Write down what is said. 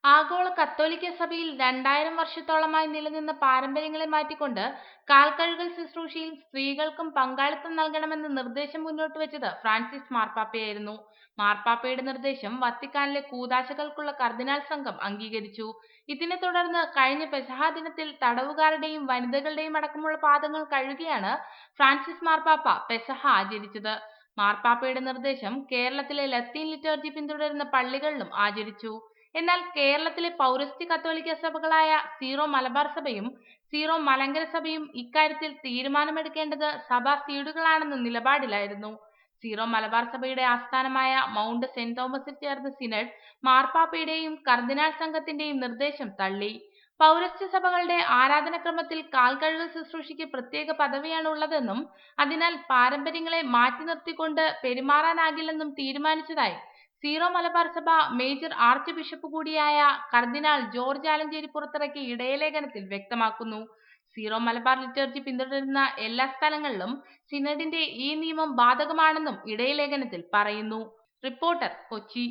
ആഗോള കത്തോലിക്ക സഭയിൽ 2000 വർഷത്തോളമായി നിലനിന്ന പാരമ്പര്യങ്ങളെ മാറ്റിക്കൊണ്ട് കാൽകഴുകൽ ശുശ്രൂഷയിൽ സ്ത്രീകൾക്കും പങ്കാളിത്തം നൽകണമെന്ന നിർദ്ദേശം മുന്നോട്ടുവച്ചത് ഫ്രാൻസിസ് മാർപ്പാപ്പയായിരുന്നു. മാർപ്പാപ്പയുടെ നിർദ്ദേശം വത്തിക്കാനിലെ കൂദാശകൾക്കുള്ള കർദിനാൾ സംഘം അംഗീകരിച്ചു. ഇതിനെ തുടർന്ന് കഴിഞ്ഞ പെസഹ ദിനത്തിൽ തടവുകാരുടെയും വനിതകളുടെയും അടക്കമുള്ള പാദങ്ങൾ കഴുകിയാണ് ഫ്രാൻസിസ് മാർപ്പാപ്പ പെസഹ ആചരിച്ചത്. മാർപ്പാപ്പയുടെ നിർദ്ദേശം കേരളത്തിലെ ലത്തീൻ ലിറ്റർജി പിന്തുടരുന്ന പള്ളികളിലും ആചരിച്ചു. എന്നാൽ കേരളത്തിലെ പൗരസ്ത്യ കത്തോലിക്ക സഭകളായ സീറോ മലബാർ സഭയും സീറോ മലങ്കര സഭയും ഇക്കാര്യത്തിൽ തീരുമാനമെടുക്കേണ്ടത് സഭാ സീഡുകളാണെന്ന നിലപാടിലായിരുന്നു. സീറോ മലബാർ സഭയുടെ ആസ്ഥാനമായ മൗണ്ട് സെന്റ് തോമസിൽ ചേർന്ന സിനഡ് മാർപ്പാപ്പയുടെയും കർദിനാൾ സംഘത്തിന്റെയും നിർദ്ദേശം തള്ളി. പൗരസ്ത്യ സഭകളുടെ ആരാധനക്രമത്തിൽ കാൽകഴുകൽ ശുശ്രൂഷയ്ക്ക് പ്രത്യേക പദവിയാണ് ഉള്ളതെന്നും അതിനാൽ പാരമ്പര്യങ്ങളെ മാറ്റി നിർത്തിക്കൊണ്ട് പെരുമാറാനാകില്ലെന്നും തീരുമാനിച്ചതായി സീറോ മലബാർ സഭ മേജർ ആർച്ച് ബിഷപ്പ് കൂടിയായ കർദിനാൾ ജോർജ് ആലഞ്ചേരി പുറത്തിറക്കിയ ഇടയലേഖനത്തിൽ വ്യക്തമാക്കുന്നു. സീറോ മലബാർ ലിറ്റർജി പിന്തുടരുന്ന എല്ലാ സ്ഥലങ്ങളിലും സിനഡിന്റെ ഈ നിയമം ബാധകമാണെന്നും ഇടയലേഖനത്തിൽ പറയുന്നു. റിപ്പോർട്ടർ, കൊച്ചി.